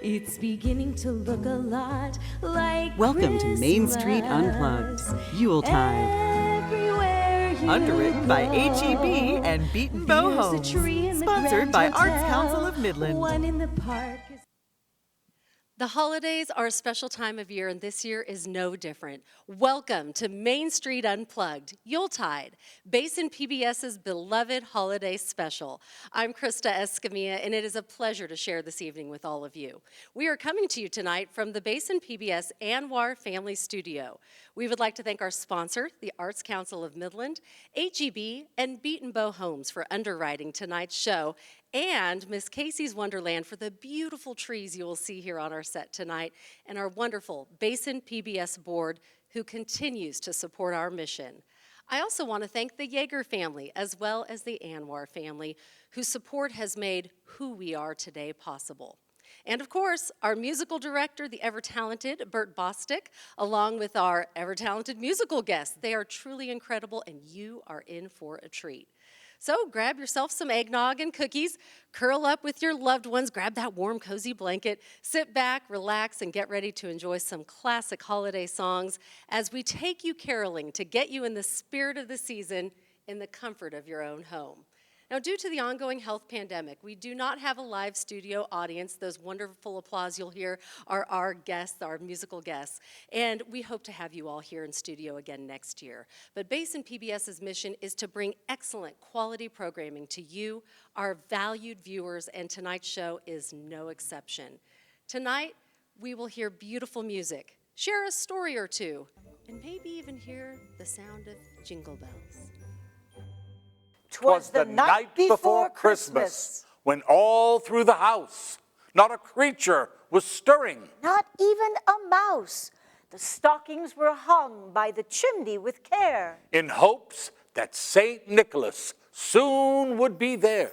It's beginning to look a lot like Welcome to Main Street Unplugged, Yuletide. Everywhere you Underwritten by go, HEB and Beaton Bow there's a Homes. tree in the Sponsored Grand by Arts Hotel, Council of Midland. One in the park is The holidays are a special time of year, and this year is no different. Welcome to Main Street Unplugged, Yuletide, Basin PBS's beloved holiday special. I'm Krista Escamilla, and it is a pleasure to share this evening with all of you. We are coming to you tonight from the Basin PBS Anwar Family Studio. We would like to thank our sponsor, the Arts Council of Midland, HEB, and Beaton Bow Homes for underwriting tonight's show, and Miss Casey's Wonderland for the beautiful trees you will see here on our set tonight, and our wonderful Basin PBS board who continues to support our mission. I also want to thank the Yeager family as well as the Anwar family whose support has made who we are today possible. And of course, our musical director, the ever-talented Bert Bostick, along with our ever-talented musical guests. They are truly incredible, and you are in for a treat. So grab yourself some eggnog and cookies, curl up with your loved ones, grab that warm, cozy blanket, sit back, relax, and get ready to enjoy some classic holiday songs as we take you caroling to get you in the spirit of the season in the comfort of your own home. Now, due to the ongoing health pandemic, we do not have a live studio audience. Those wonderful applause you'll hear are our guests, our musical guests. And we hope to have you all here in studio again next year. But Basin PBS's mission is to bring excellent quality programming to you, our valued viewers, and tonight's show is no exception. Tonight, we will hear beautiful music, share a story or two, and maybe even hear the sound of jingle bells. 'Twas the night before Christmas, when all through the house not a creature was stirring. Not even a mouse. The stockings were hung by the chimney with care, In hopes that St. Nicholas soon would be there.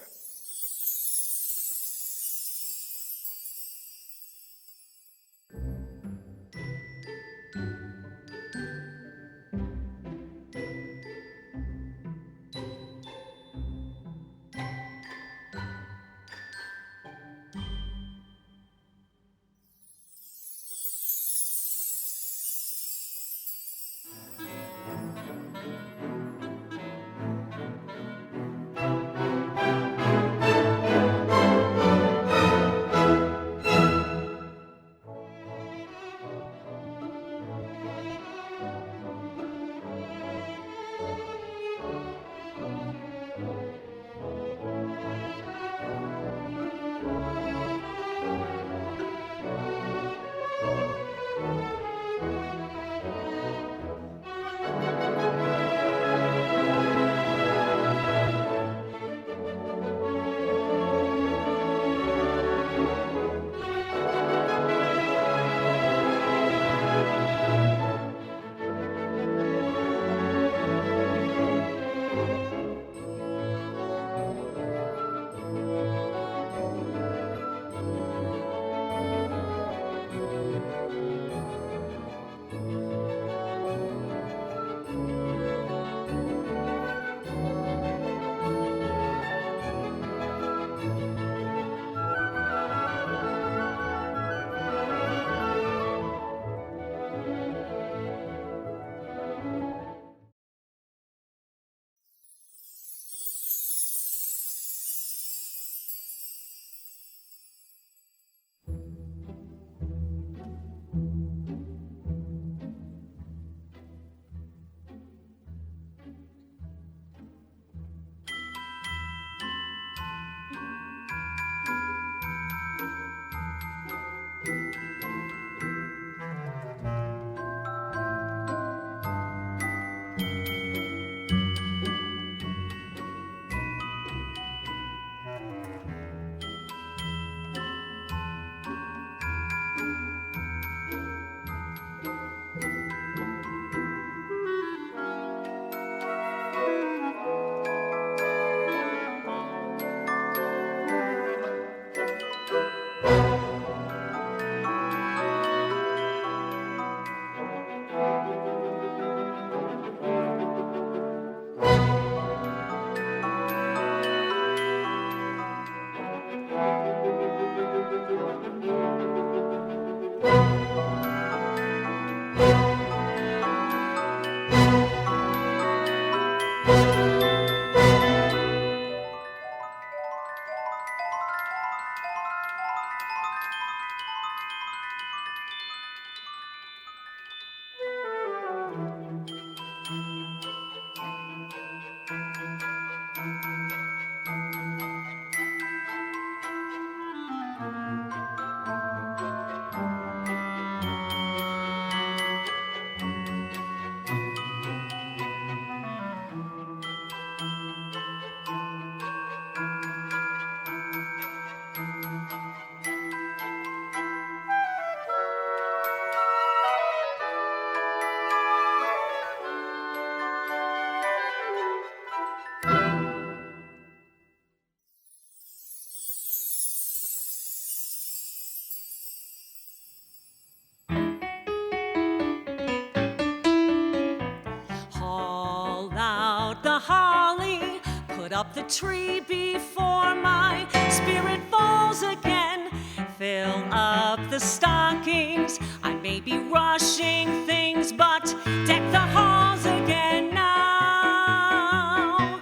up the tree before my spirit falls again. Fill up the stockings, I may be rushing things, but deck the halls again now.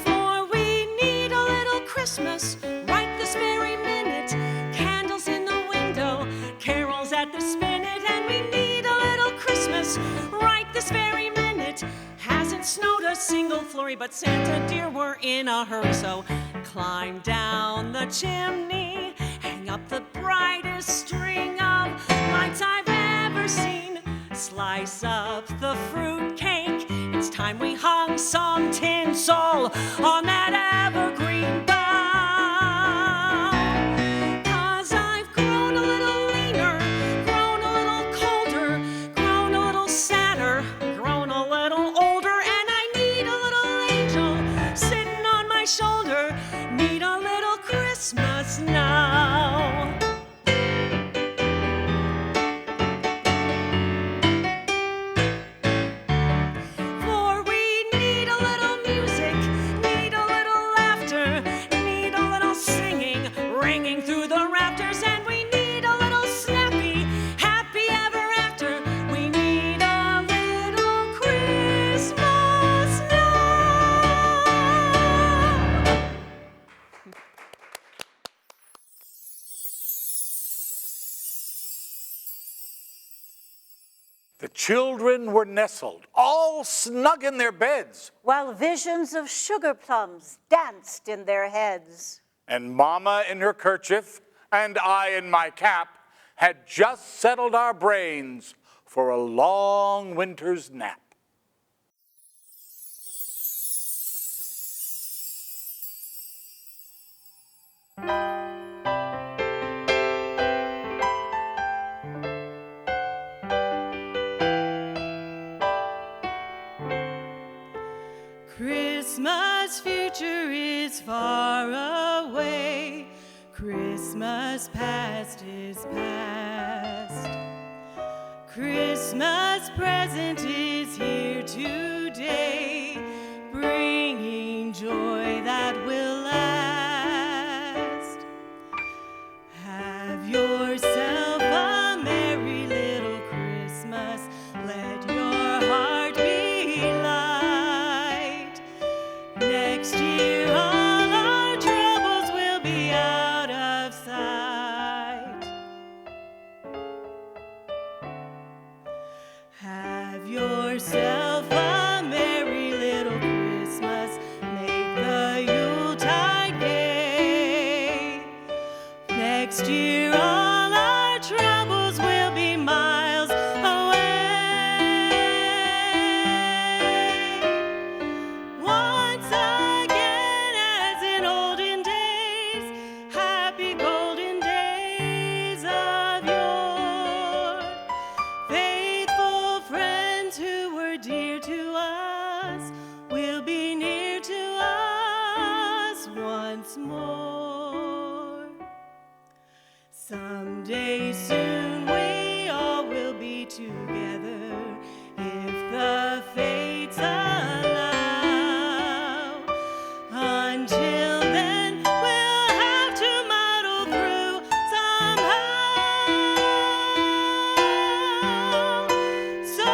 For we need a little Christmas right this very minute. Candles in the window, carols at the spinet, and we need a little Christmas right this very minute. Hasn't snowed a single flurry, but Santa dear, we're in a hurry. So climb down the chimney, hang up the brightest string of lights I've ever seen. Slice up the fruit cake, it's time we hung some tinsel on that evergreen bough. 'Cause I've grown a little leaner, grown a little colder, grown a little sadder, grown a little older, and I need a little angel sitting on my shoulder. Need a little Christmas now. For we need a little music, need a little laughter, need a little singing, ringing through the rafters, and we need a little snappy, happy ever after. We need a little Christmas now. The children were nestled, all snug in their beds, while visions of sugar plums danced in their heads. and Mama in her kerchief and I in my cap had just settled our brains for a long winter's nap. Christmas future is far away. Christmas past is past. Christmas present is here today, bringing joy that will last. Have yourself a merry little Christmas. Let your heart be light. Next year all our troubles will be out of sight. Have yourself a merry little Christmas. Make the Yuletide gay. Next year all our troubles will be miles away. Once again, as in olden days, happy golden days of yore. Faithful friends who were dear to us will be near to us once more. Someday soon we all will be together if the fates allow. Until then, we'll have to muddle through somehow. So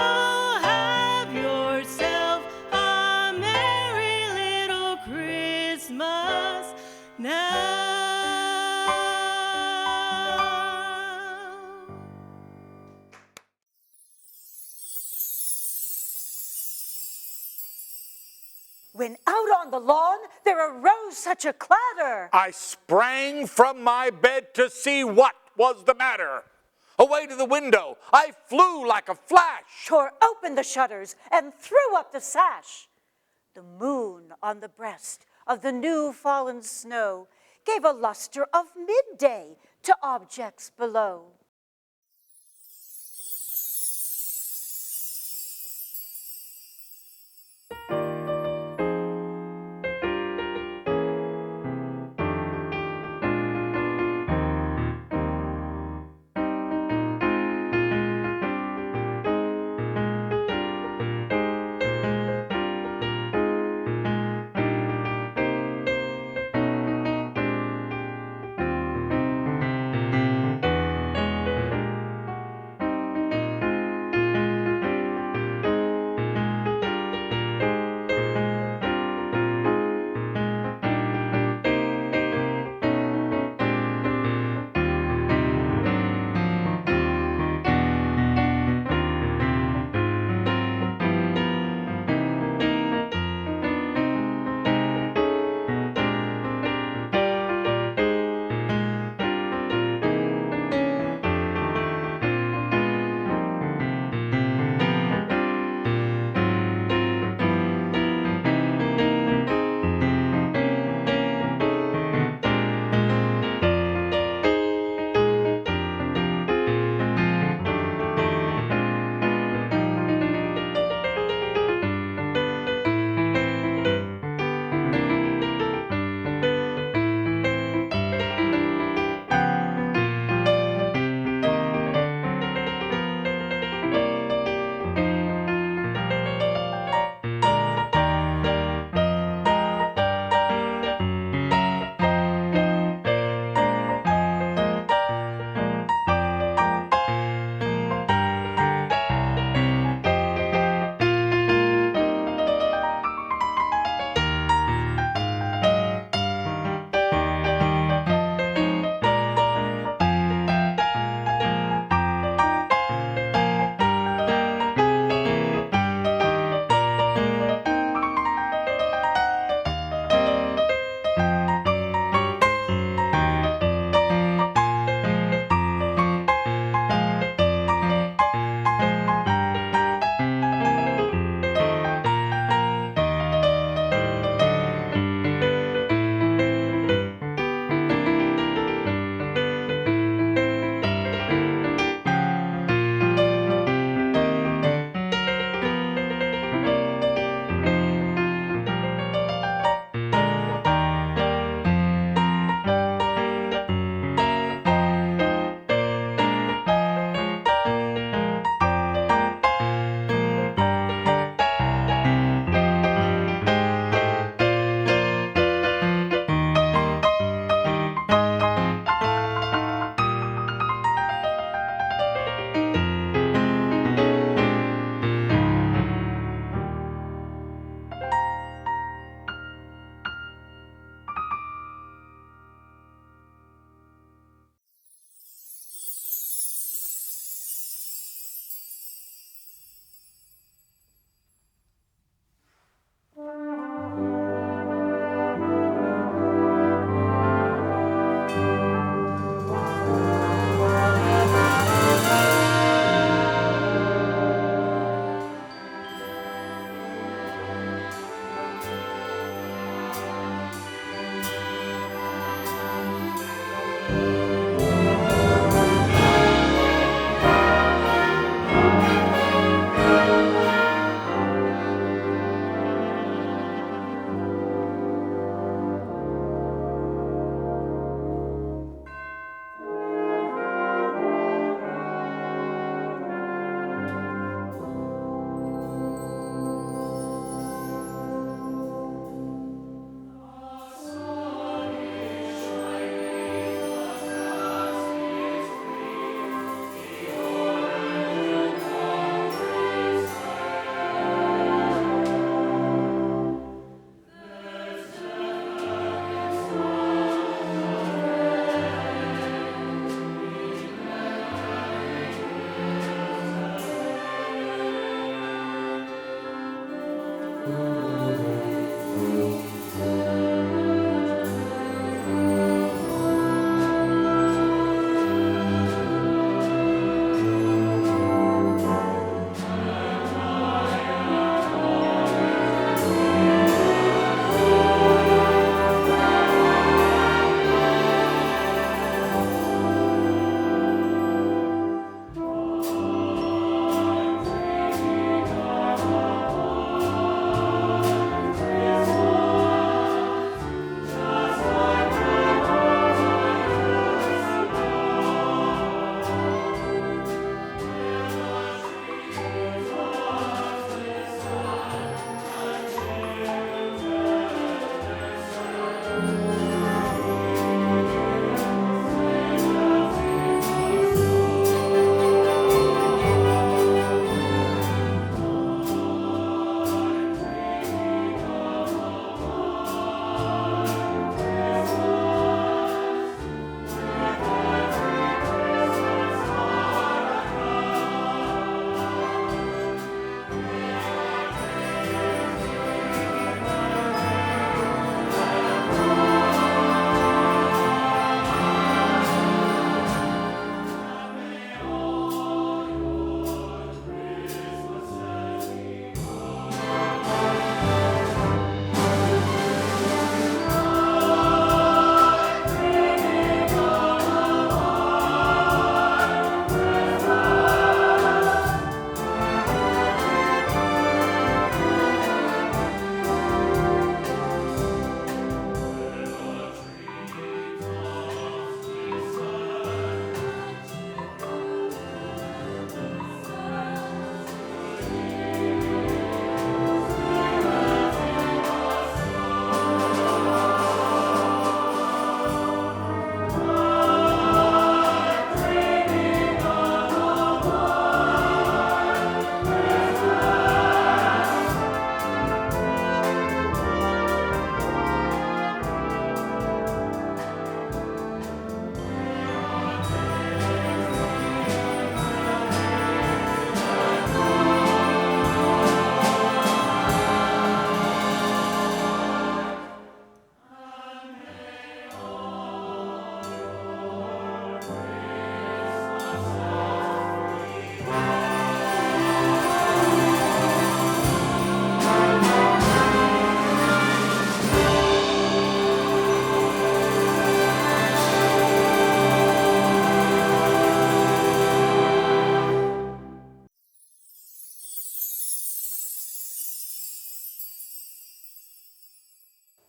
have yourself a merry little Christmas now. When out on the lawn there arose such a clatter. I sprang from my bed to see what was the matter. Away to the window, I flew like a flash. Tore open the shutters and threw up the sash. The moon on the breast of the new fallen snow gave a luster of midday to objects below.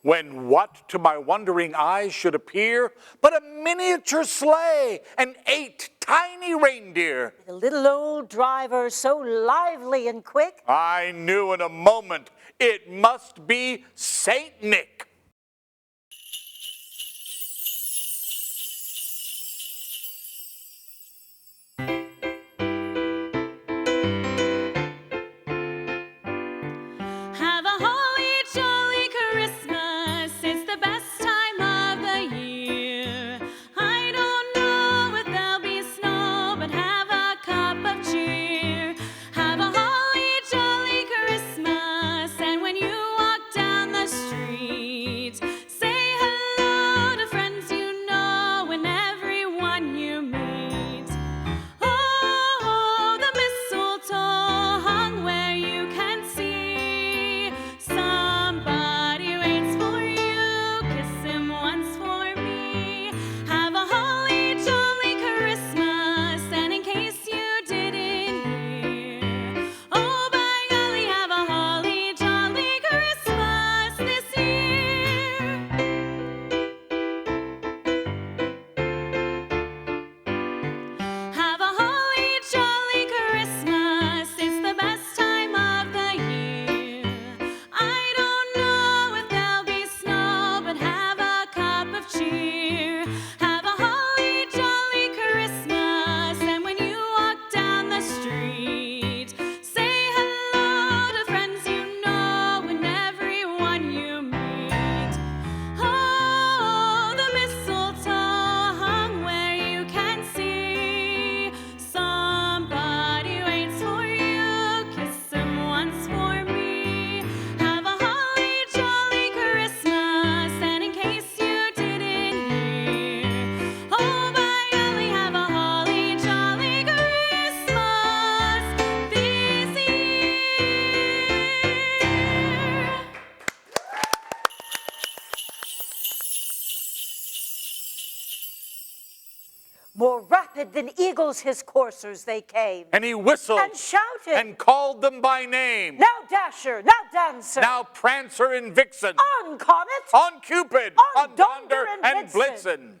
When what to my wondering eyes should appear but a miniature sleigh and 8 tiny reindeer. The little old driver so lively and quick. I knew in a moment it must be Saint Nick. Have a holly jolly Christmas. It's the best time of the year. I don't know if there'll be snow, but have a cup of cheer. Have a holly jolly Christmas, and when you walk down the street, than eagles his coursers they came. And he whistled And shouted. and called them by name. Now Dasher, now Dancer. Now Prancer and Vixen. On Comet. On Cupid. On Donder and Blitzen.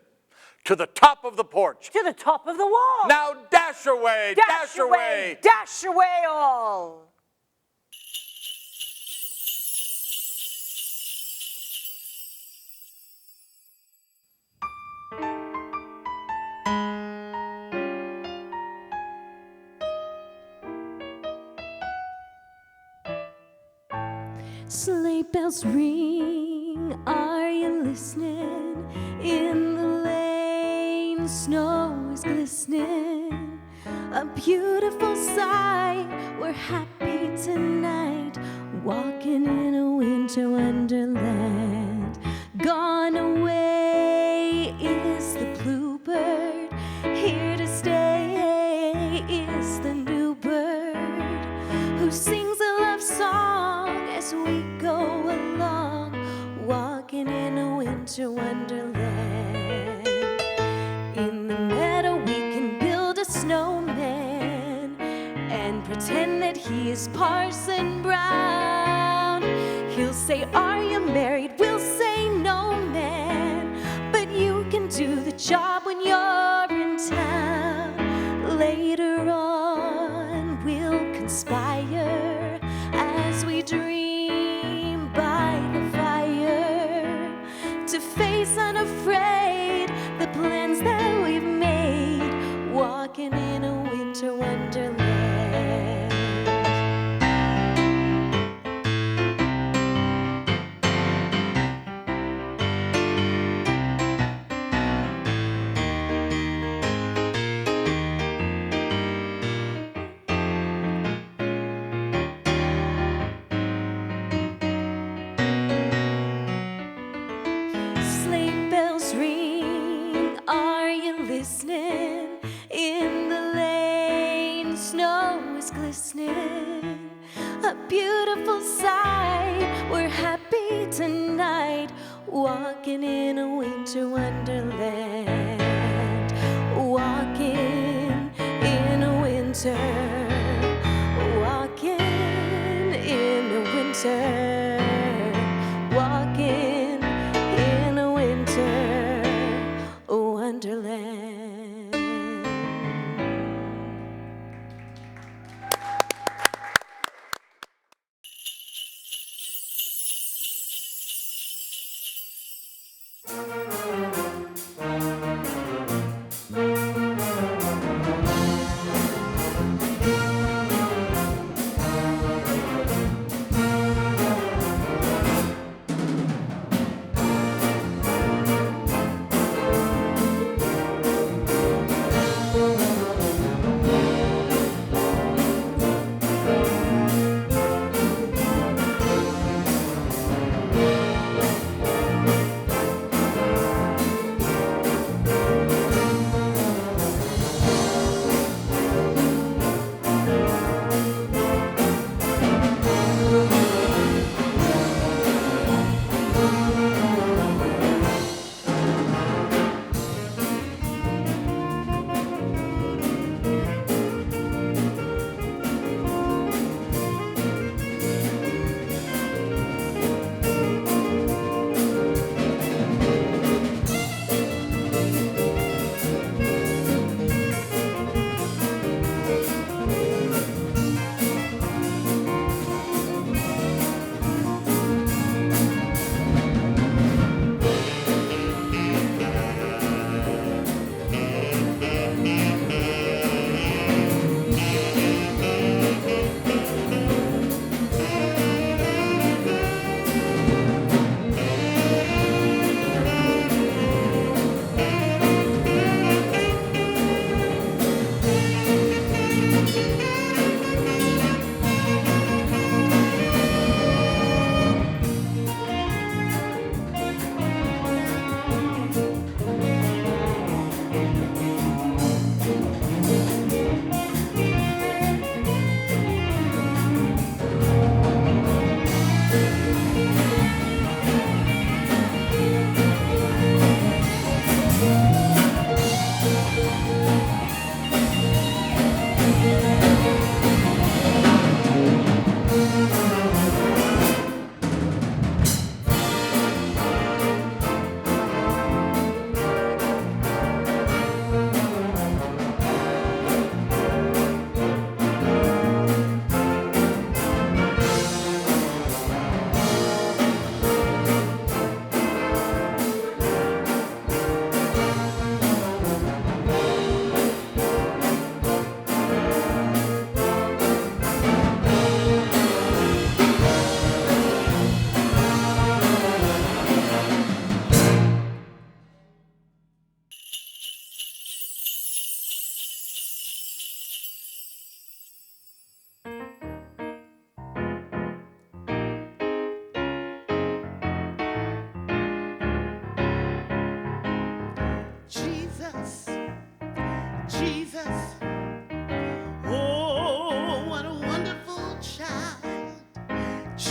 To the top of the porch. To the top of the wall. Now dash away, dash away. Dash away all. Sleigh bells ring, are you listening? In the lane, snow is glistening. A beautiful sight, we're happy tonight, walking in a winter wonderland. Gone away is the bluebird, here to stay is the new bird, who sings a love song as we go along, walking in a winter wonderland. In the meadow we can build a snowman and pretend that he is Parson Brown. He'll say, "Are you married?" We'll say, "No, man," but you can do the job when you're in town. Later on we'll conspire as we dream by the fire to face unafraid the plans that we've made, walking in a winter wonderland. Sleigh bells ring, are you listening? In the lane, snow is glistening. A beautiful sight, we're happy tonight, walking in a winter wonderland. Walking in a winter, walking in a winter, walking in a winter wonderland.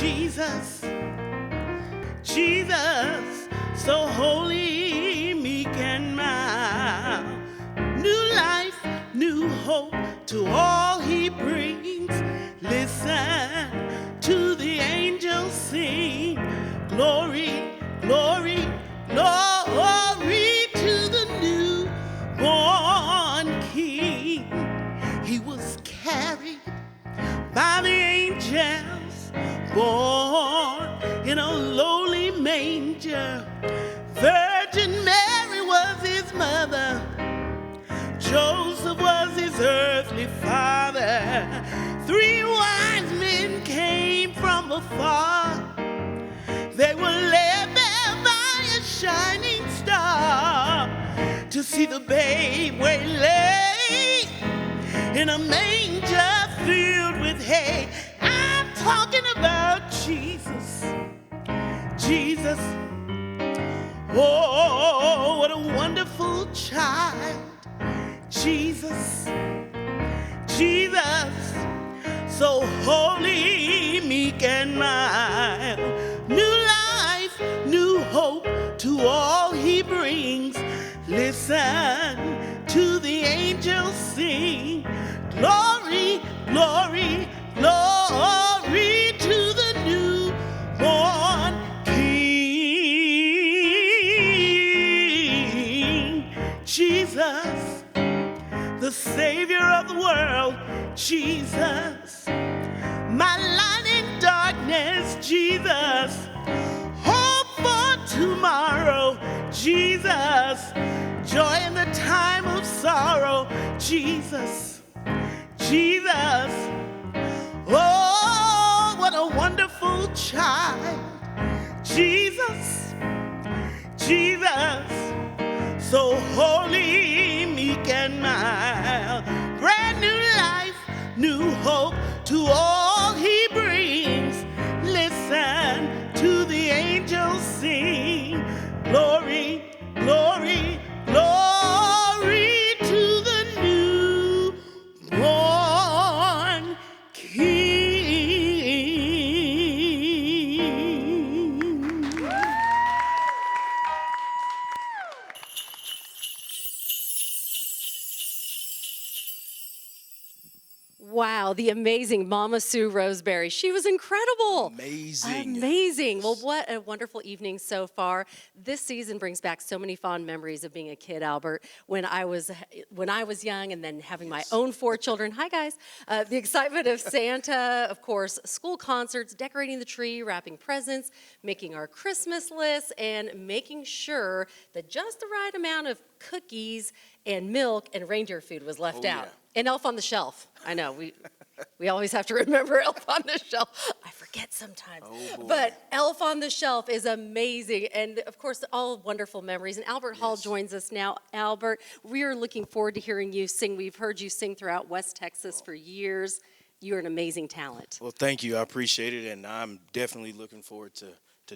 Jesus, Jesus, so holy, meek and mild. New life, new hope to all he brings. Listen to the angels sing. Glory, glory, glory to the newborn King. He was carried by the angels, born in a lowly manger. Virgin Mary was his mother. Joseph was his earthly father. 3 wise men came from afar. They were led there by a shining star to see the babe where he lay in a manger filled with hay. I'm talking about Jesus, Jesus. Oh, what a wonderful child. Jesus, Jesus, so holy, meek and mild. New life, new hope to all he brings. Listen to the angels sing. Glory, glory, glory to the newborn King. Jesus, the Savior of the world. Jesus, my light in darkness. Jesus, hope for tomorrow. Jesus, joy in the time of sorrow. Jesus, Jesus, oh, what a wonderful child. Jesus, Jesus, so holy, meek and mild. Brand new life, new hope to all he brings. Listen to the angels sing. Glory, glory, glory to the newborn King. Wow, the amazing Mama Sue Roseberry. She was incredible. Amazing. Amazing. Well, what a wonderful evening so far. This season brings back so many fond memories of being a kid, Albert, when I was young and then having my own 4 children. Hi, guys. The excitement of Santa, of course, school concerts, decorating the tree, wrapping presents, making our Christmas lists, and making sure that just the right amount of cookies and milk and reindeer food was left out. Yeah. And Elf on the Shelf. I know, we always have to remember Elf on the Shelf. I forget sometimes. Oh, boy. But Elf on the Shelf is amazing. And of course, all wonderful memories. And Albert Hall joins us now. Albert, we are looking forward to hearing you sing. We've heard you sing throughout West Texas for years. You're an amazing talent. Well, thank you. I appreciate it, and I'm definitely looking forward to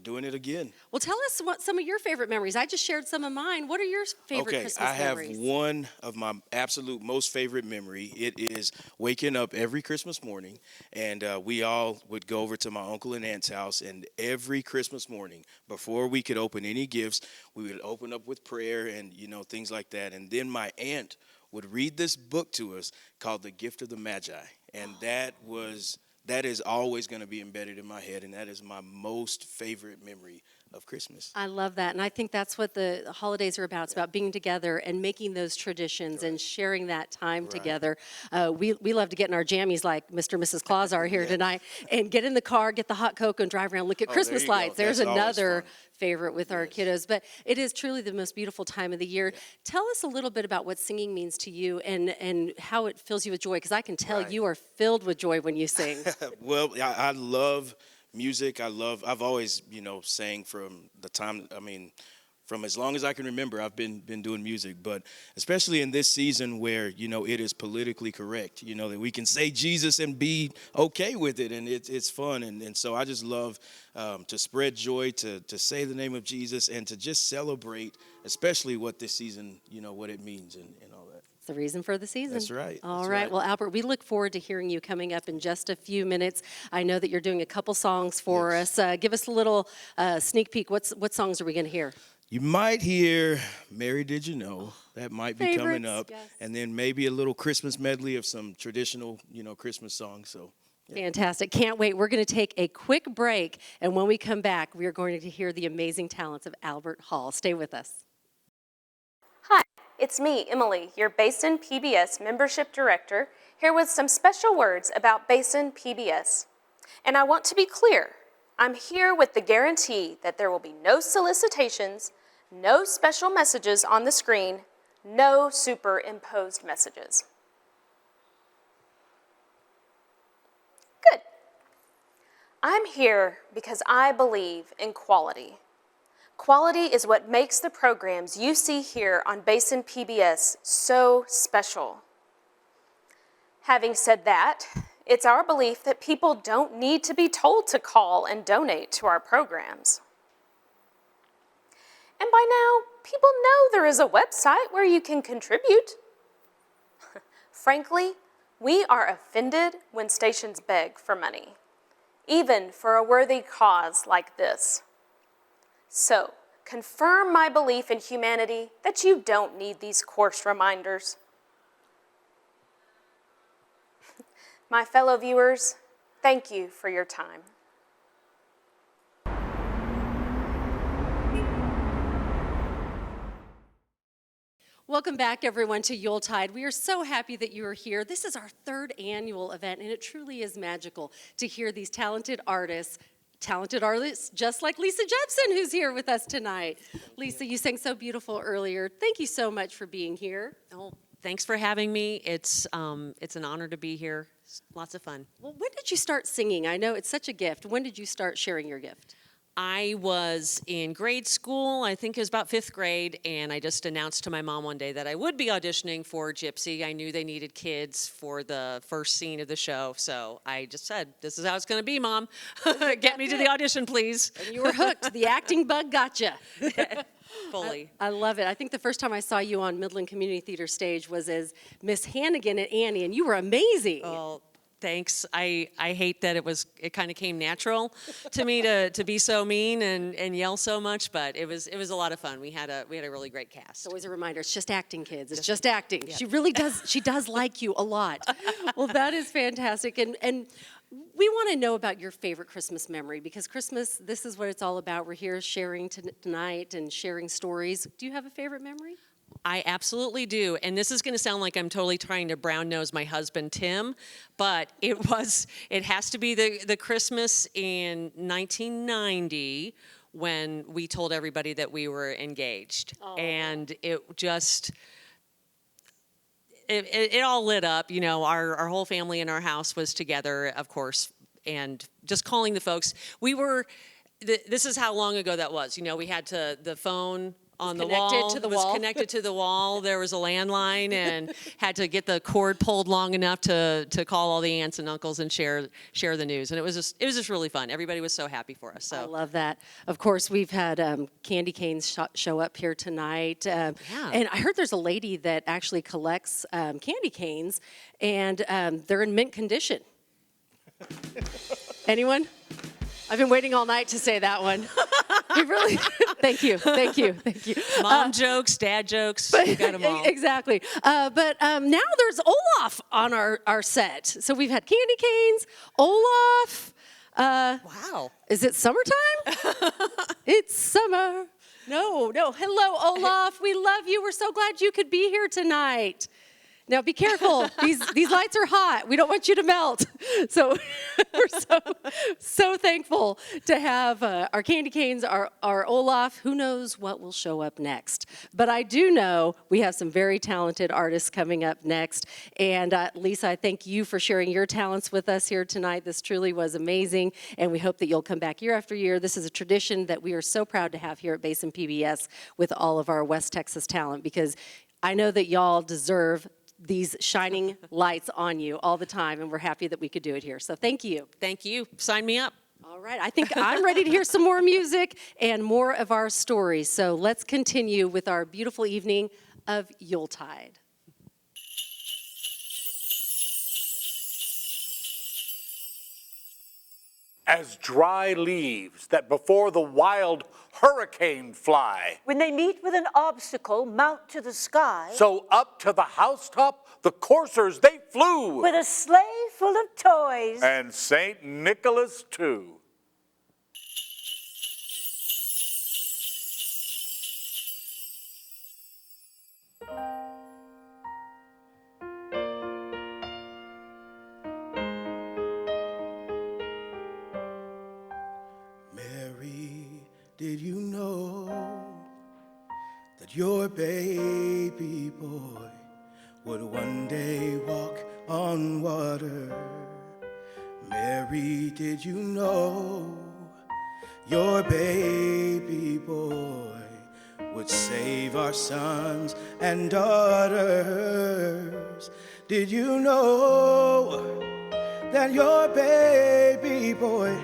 doing it again. Well, tell us what some of your favorite memories. I just shared some of mine. What are your favorite Christmas I have memories? one of my absolute most favorite memory. It is waking up every Christmas morning, and we all would go over to my uncle and aunt's house, and every Christmas morning, before we could open any gifts, we would open up with prayer and, things like that. And then my aunt would read this book to us called The Gift of the Magi, and that is always going to be embedded in my head, and that is my most favorite memory of Christmas. I love that, and I think that's what the holidays are about. It's about being together and making those traditions and sharing that time together. We love to get in our jammies like Mr. and Mrs. Claus are here tonight and get in the car, get the hot cocoa, and drive around, look at Christmas there you go. lights. There's That's always another fun. favorite with our kiddos, but it is truly the most beautiful time of the year. Tell us a little bit about what singing means to you and how it fills you with joy, because I can tell you are filled with joy when you sing. Well, I love music. I've always, sang from the time, from as long as I can remember, I've been doing music, but especially in this season where, it is politically correct, that we can say Jesus and be okay with it, and it's fun, and so I just love to spread joy, to say the name of Jesus, and to just celebrate, especially what this season, what it means and all that. the reason for the season. That's right. All That's right. right. Well, Albert, we look forward to hearing you coming up in just a few minutes. I know that you're doing a couple songs for us. Give us a little sneak peek. What songs are we going to hear? You might hear Mary Did You Know? That might be coming Favorites, up. yes. And then maybe a little Christmas medley of some traditional, Christmas songs. So Fantastic. Can't wait. We're going to take a quick break. And when we come back, we are going to hear the amazing talents of Albert Hall. Stay with us. Hi, it's me, Emily, your Basin PBS Membership Director, here with some special words about Basin PBS. And I want to be clear, I'm here with the guarantee that there will be no solicitations, no special messages on the screen, no superimposed messages. Good. I'm here because I believe in quality. Quality is what makes the programs you see here on Basin PBS so special. Having said that, it's our belief that people don't need to be told to call and donate to our programs. And by now, people know there is a website where you can contribute. Frankly, we are offended when stations beg for money, even for a worthy cause like this. So, confirm my belief in humanity that you don't need these coarse reminders. My fellow viewers, thank you for your time. Welcome back, everyone, to Yuletide. We are so happy that you are here. This is our third annual event, and it truly is magical to hear these talented artists just like Lisa Jepson, who's here with us tonight. Lisa, you sang so beautiful earlier. Thank you so much for being here. Oh, thanks for having me. It's an honor to be here. It's lots of fun. Well, when did you start singing? I know it's such a gift. When did you start sharing your gift? I was in grade school, I think it was about 5th grade, and I just announced to my mom one day that I would be auditioning for Gypsy. I knew they needed kids for the first scene of the show, so I just said, this is how it's going to be, Mom. Get me to the audition, please. And you were hooked. The acting bug got you. Fully. I love it. I think the first time I saw you on Midland Community Theater stage was as Miss Hannigan at Annie, and you were amazing. Oh, thanks. I hate that it kind of came natural to me to be so mean and yell so much, but it was a lot of fun. We had a really great cast. It's always a reminder. It's just acting, kids. It's just acting. Yeah. She really does. She does like you a lot. Well, that is fantastic. And we want to know about your favorite Christmas memory, because Christmas, this is what it's all about. We're here sharing tonight and sharing stories. Do you have a favorite memory? I absolutely do, and this is going to sound like I'm totally trying to brown nose my husband Tim, but it has to be the Christmas in 1990 when we told everybody that we were engaged. Oh. And it all lit up. You know, our whole family in our house was together, of course, and just calling the folks. This is how long ago that was. You know, we had the phone on the wall. Was connected to the wall. There was a landline, and had to get the cord pulled long enough to call all the aunts and uncles and share the news. And it was just really fun. Everybody was so happy for us. So I love that. Of course, we've had candy canes show up here tonight. Yeah. And I heard there's a lady that actually collects candy canes, and they're in mint condition. Anyone? I've been waiting all night to say that one. You really, thank you. Mom jokes, dad jokes, we got them all. Exactly. But now there's Olaf on our set. So we've had candy canes, Olaf. Wow. Is it summertime? It's summer. No. Hello, Olaf. We love you. We're so glad you could be here tonight. Now be careful. These lights are hot. We don't want you to melt. So we're so thankful to have our candy canes, our Olaf. Who knows what will show up next? But I do know we have some very talented artists coming up next. And Lisa, I thank you for sharing your talents with us here tonight. This truly was amazing, and we hope that you'll come back year after year. This is a tradition that we are so proud to have here at Basin PBS with all of our West Texas talent, because I know that y'all deserve these shining lights on you all the time, and we're happy that we could do it here. So thank you. Thank you. Sign me up. All right, I think I'm ready to hear some more music and more of our stories. So let's continue with our beautiful evening of Yuletide. as dry leaves that before the wild hurricane fly. When they meet with an obstacle, mount to the sky. So up to the housetop, the coursers they flew. With a sleigh full of toys. And St. Nicholas too. Mary, did you know that your baby boy would one day walk on water? Mary, did you know your baby boy would save our sons and daughters? Did you know that your baby boy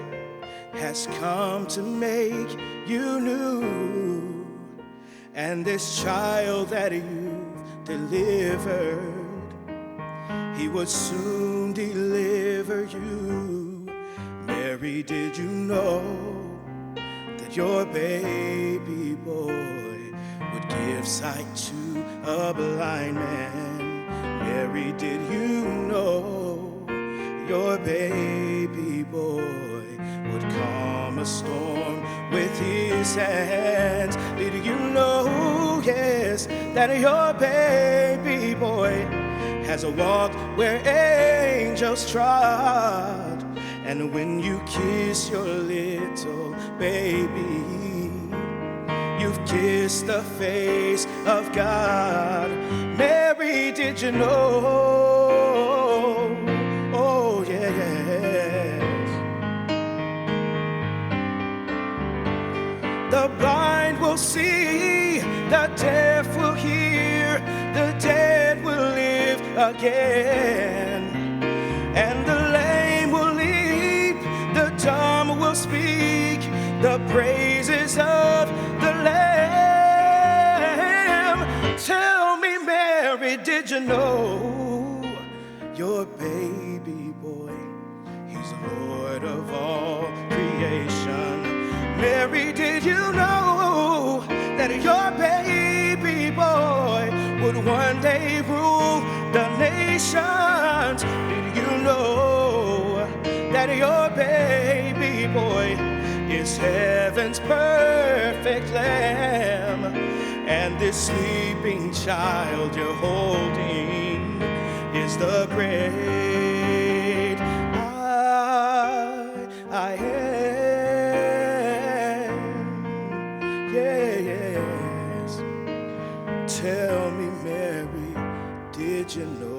has come to make you new? And this child that you've delivered, he would soon deliver you. Mary, did you know that your baby boy would give sight to a blind man? Mary, did you know your baby boy would calm a storm with his hands? Did you know, yes, that your baby boy has walked where angels trod? And when you kiss your little baby, you've kissed the face of God. Mary, did you know? Oh, yes. The blind will see, the deaf will hear, the dead will live again. And the lame will leap, the dumb will speak, the praises of the Lamb. Tell me, Mary, did you know your baby boy, he's Lord of all creation? Mary, did you know that your baby boy would one day rule the nations? Did you know that your baby boy is heaven's perfect lamb? And this sleeping child you're holding is the great I am. Yes. Tell me, Mary, did you know?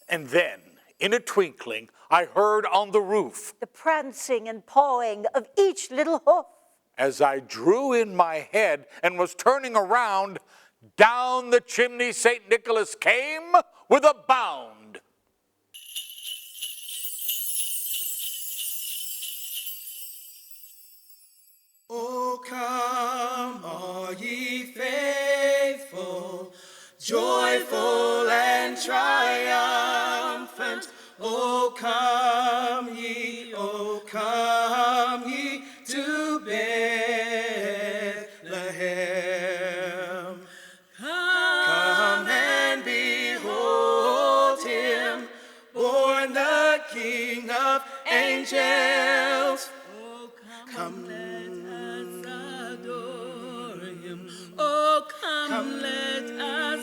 And then, in a twinkling, I heard on the roof the prancing and pawing of each little hoof. as I drew in my head and was turning around. Down the chimney St. Nicholas came with a bound. Oh, come, all ye faithful, joyful and triumphant. Oh, come ye to Bethlehem. Come and behold him, born the King of angels. Oh, come, let us adore him. Oh, come, let us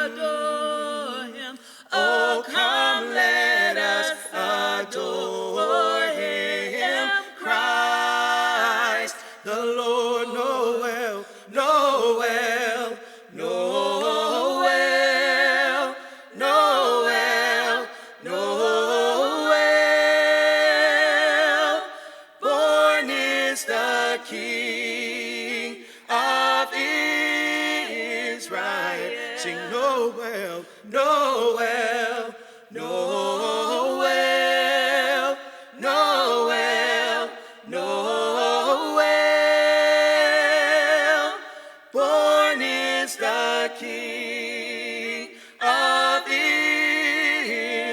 adore him. Oh, come, let us adore him. Christ the Lord, Noel, Noel, Noel, Noel, Noel. Born is the King of Israel. Sing Noel, Noel, Noel, Noel, Noel. Born is the King of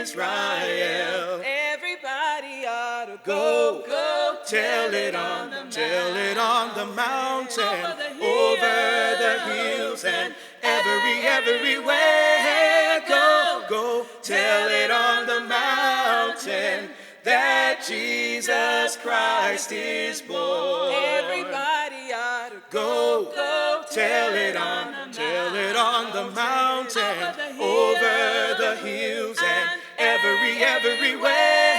Israel. Everybody ought to go, tell it on the mountain, over the hills and everywhere. Go, tell it on the mountain that Jesus Christ is born. Everybody ought to go, tell it on the mountain, over the hills and everywhere.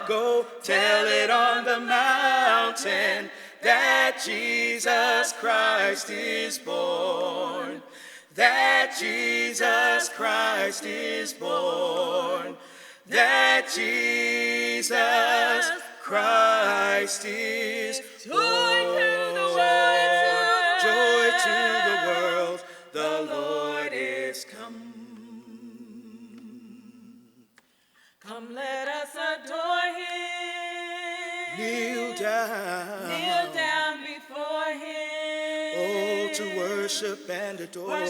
Go, tell it on the mountain that Jesus Christ is born. That Jesus Christ is born. That Jesus Christ is born. Joy to the world, the Lord is come. Come, let us adore him. Kneel down before him. Oh, to worship and adore.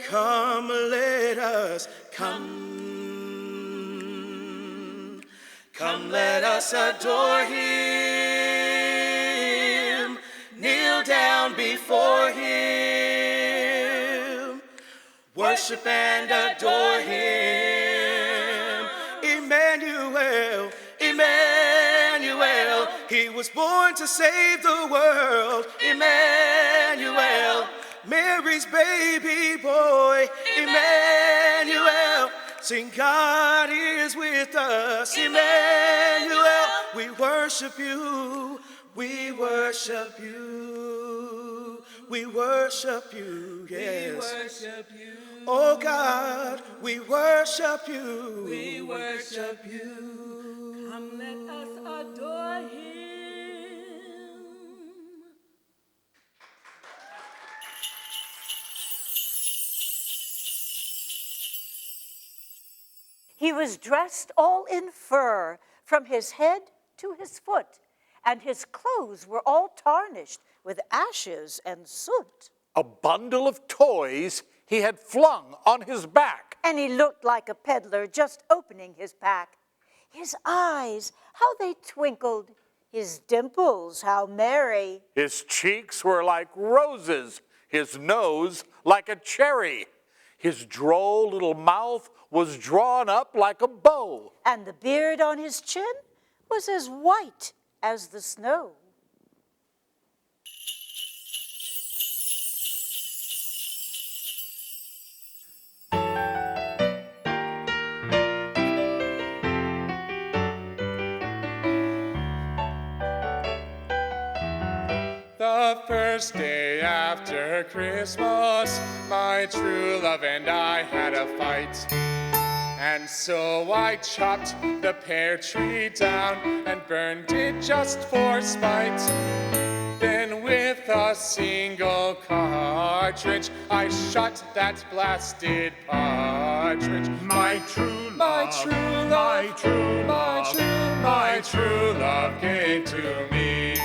Come, let us come, let us adore him. Kneel down before him. Worship and adore him. Emmanuel, Emmanuel, he was born to save the world. Emmanuel, Mary's baby boy. Emmanuel, sing God is with us. Emmanuel, we worship you, we worship you, we worship you, yes. We worship you. Oh God, we worship you, we worship you. Come, let us adore him. He was dressed all in fur from his head to his foot, and his clothes were all tarnished with ashes and soot. A bundle of toys he had flung on his back. And he looked like a peddler just opening his pack. His eyes, how they twinkled, his dimples, how merry. His cheeks were like roses, his nose like a cherry. His droll little mouth was drawn up like a bow. And the beard on his chin was as white as the snow. The The first day after Christmas, my true love and I had a fight. And so I chopped the pear tree down and burned it just for spite. Then with a single cartridge, I shot that blasted partridge. My true love, my true love, my true love, my true love gave to me.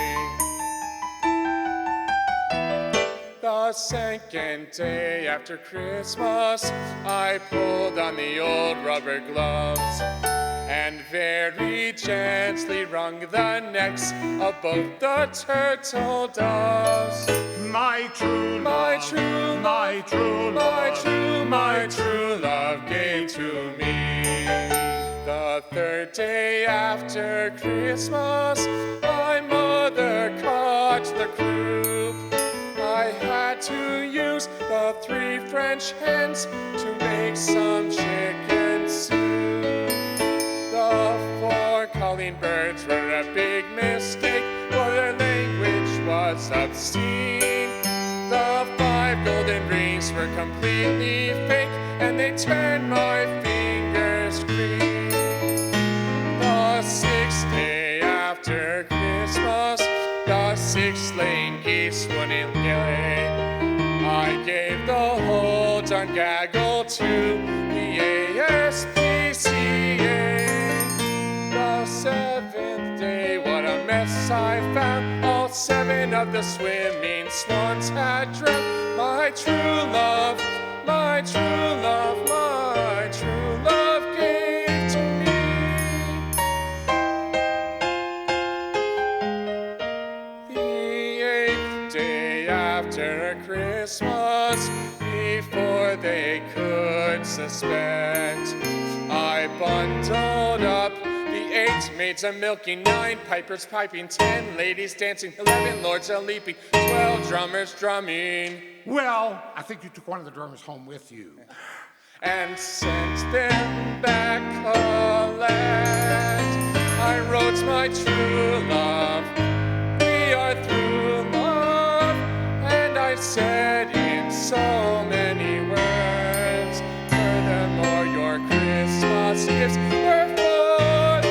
The second day after Christmas, I pulled on the old rubber gloves and very gently wrung the necks of both the turtle doves. My true love, my true love, my true love, my true love gave to me. The third day after Christmas, my mother caught the croup. I had to use the 3 French hens to make some chicken soup. The 4 calling birds were a big mistake, for their language was obscene. The 5 golden rings were completely fake, and they turned my fingers green. The 6th day after Christmas, the 6 lane geese wouldn't lay. I gave the whole darn gaggle to the ASPCA. The 7th day, what a mess I found. All 7 of the swimming swans had drowned. My true love, my true love, my true love gave to me. The 8th day after Christmas, before they could suspect, I bundled up the 8 maids a milking, 9 pipers piping, 10 ladies dancing, 11 lords a leaping, 12 drummers drumming. Well, I think you took one of the drummers home with you. And sent them back collect. I wrote my true love, we are through love, and I said in so many words, furthermore your Christmas gifts were for the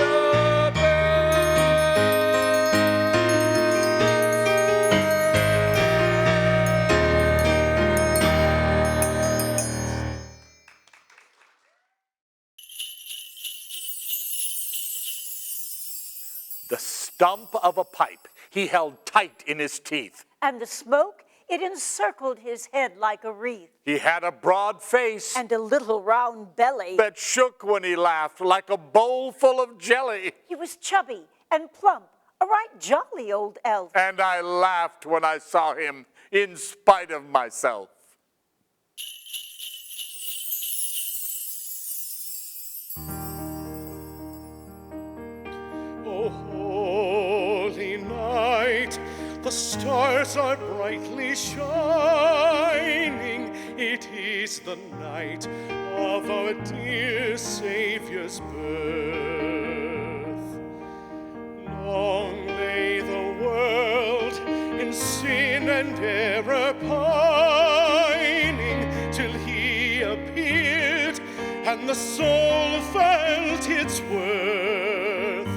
The stump of a pipe he held tight in his teeth. And the smoke, it encircled his head like a wreath. He had a broad face And a little round belly. that shook when he laughed like a bowl full of jelly. He was chubby and plump, a right jolly old elf. And I laughed when I saw him in spite of myself. Oh, holy night, the stars are brightly shining. It is the night of our dear Savior's birth. Long lay the world in sin and error pining, till he appeared and the soul felt its worth.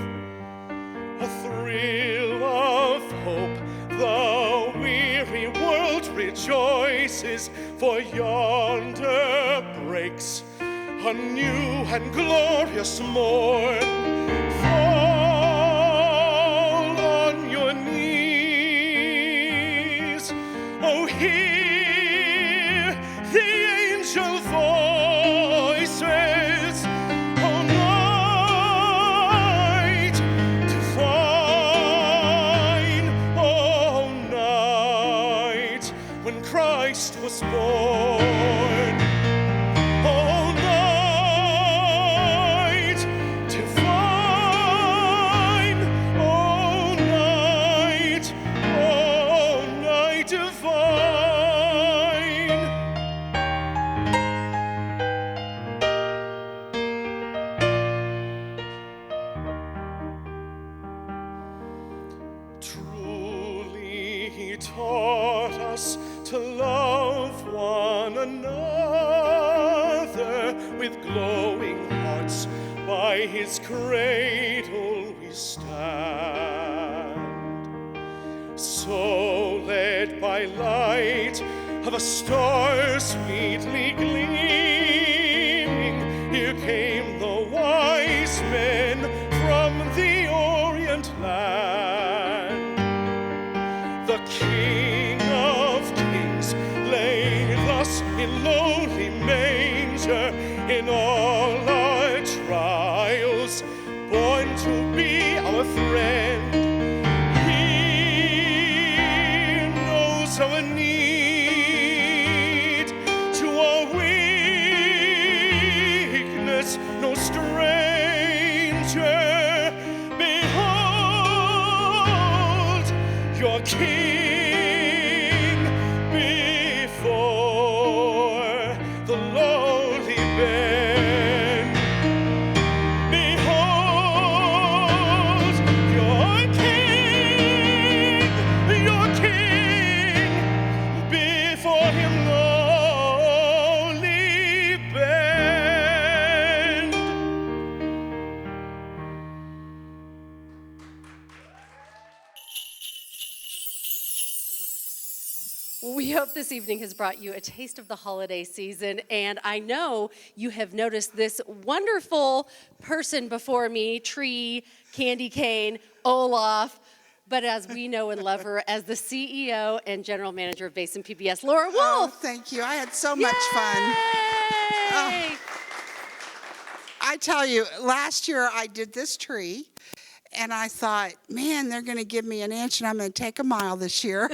A thrill of hope, the weary world rejoices, for yonder breaks a new and glorious morn. Fall on your knees, oh, hear the angel voices, oh, night divine, oh, night when Christ was born. Oh, night divine, oh, night divine. Truly, taught us to love one another with glowing hearts. By his cradle we stand. So led by light of a star sweetly gleaming, here came the wise men from the Orient land. The King of Kings lay thus in lowly manger, in all our trials, born to be our friend. He knows our need, to our weakness, no stranger. Behold your King before the lowly bed. Behold your King before him lowly bend. We hope this evening has brought you a taste of the holiday season, and I know you have noticed this wonderful person before me, tree, candy cane, Olaf, but as we know and love her as the CEO and General Manager of Basin PBS, Laura Wolf. Oh, thank you. I had so much fun. Yay! I tell you, last year I did this tree, and I thought, man, they're going to give me an inch, and I'm going to take a mile this year.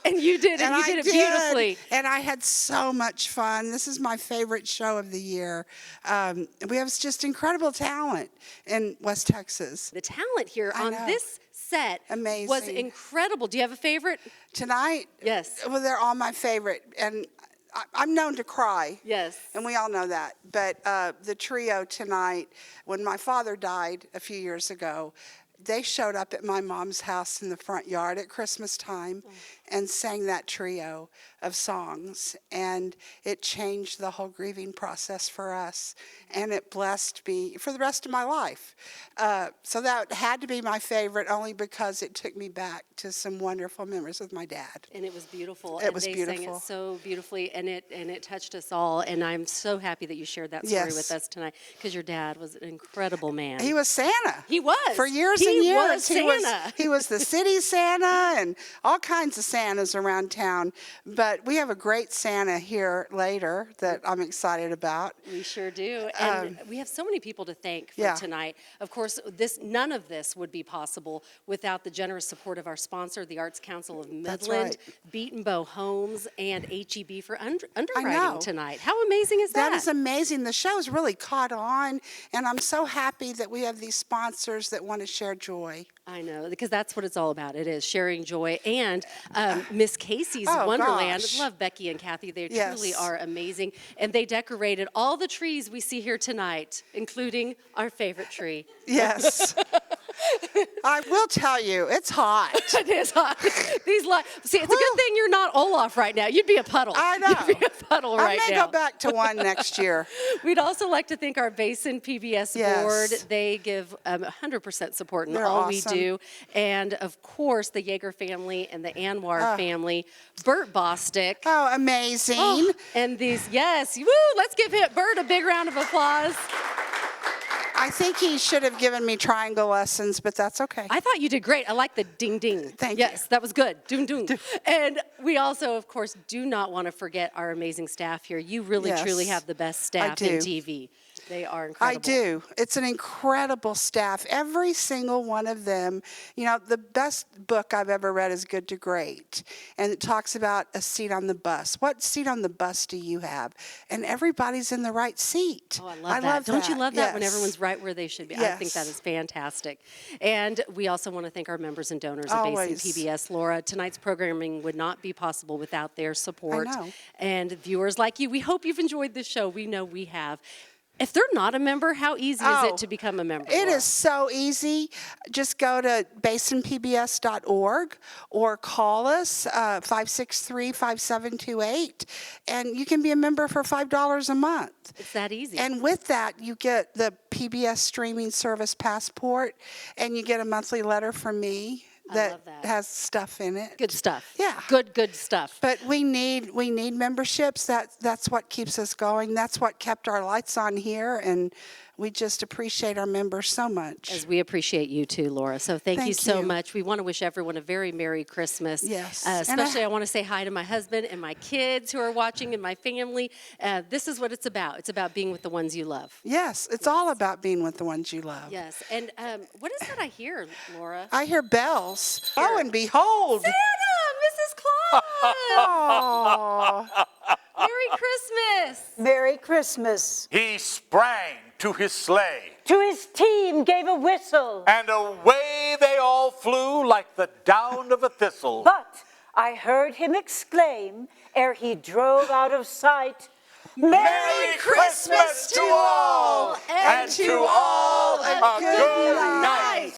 And you did, and you did it beautifully. And I had so much fun. This is my favorite show of the year. We have just incredible talent in West Texas. The talent here on this set Amazing. was incredible. Do you have a favorite? Tonight? Yes. Well, they're all my favorite. And I'm known to cry. Yes. And we all know that. But the trio tonight, when my father died a few years ago, they showed up at my mom's house in the front yard at Christmas time and sang that trio of songs. And it changed the whole grieving process for us. And it blessed me for the rest of my life. So that had to be my favorite, only because it took me back to some wonderful memories with my dad. And it was beautiful. It was They beautiful. sang it so beautifully, and it touched us all. And I'm so happy that you shared that story Yes. with us tonight, because your dad was an incredible man. He was Santa. He was. For years He and years. was Santa. He was the city Santa and all kinds of Santas around town. But we have a great Santa here later that I'm excited about. We sure do. And we have so many people to thank for Yeah. tonight. Of course, none of this would be possible without the generous support of our sponsor, the Arts Council of That's Midland, right. Beat & Bow Homes, and HEB for know. underwriting tonight. How amazing is that? That is amazing. The show's really caught on, and I'm so happy that we have these sponsors that want to share joy. I know, because that's what it's all about. It is sharing joy. And Miss Casey's Oh, Wonderland. gosh. Love Becky and Kathy. They Yes. truly are amazing. And they decorated all the trees we see here tonight, including our favorite tree. Yes. I will tell you, it's hot. It is hot. See, it's a good thing you're not Olaf right now. You'd be a puddle. I know. You'd be a puddle I right may now. go back to one next year. We'd also like to thank our Basin PBS Yes. board. They give 100% support in They're all awesome. we do. And of course, the Yeager family and the Anwar family. Bert Bostick. Oh, amazing. Oh, and these, yes. Woo, let's give Bert a big round of applause. I think he should have given me triangle lessons, but that's okay. I thought you did great. I like the ding ding. Thank you. Yes, that was good. Doom doom. And we also, of course, do not want to forget our amazing staff here. You really, Yes, truly have the best staff do. in TV. They are incredible. I do. It's an incredible staff. Every single one of them. You know, the best book I've ever read is Good to Great. And it talks about a seat on the bus. What seat on the bus do you have? And everybody's in the right seat. Oh, I love that. Don't you love that when Yes. everyone's right where they should be? I think that Yes. is fantastic. And we also want to thank our members and donors at Basin Always. PBS. Laura, tonight's programming would not be possible without their support. know. And viewers like you, we hope you've enjoyed this show. We know we have. If they're not a member, how easy is it to become a member? It Laura? is so easy. Just go to basinpbs.org or call us 563-5728, and you can be a member for $5 a month. It's that easy. And with that, you get the PBS streaming service passport, and you get a monthly letter from me that has stuff in it. Good stuff. Yeah. Good stuff. But we need memberships. That's what keeps us going. That's what kept our lights on here, and we just appreciate our members so much. As we appreciate you too, Laura. So thank you so much. We want to wish everyone a very Merry Christmas. Yes. Especially I want to say hi to my husband and my kids who are watching and my family. This is what it's about. It's about being with the ones you love. Yes, it's all about being with the ones you love. Yes. And what is that I hear, Laura? I hear bells. Oh, and behold. Santa, Mrs. Claus. Oh. Merry Christmas. Merry Christmas. He sprang to his sleigh, To his team gave a whistle. and away they all flew like the down of a thistle. But I heard him exclaim, ere he drove out of sight, Merry Christmas to all, and to all a good night.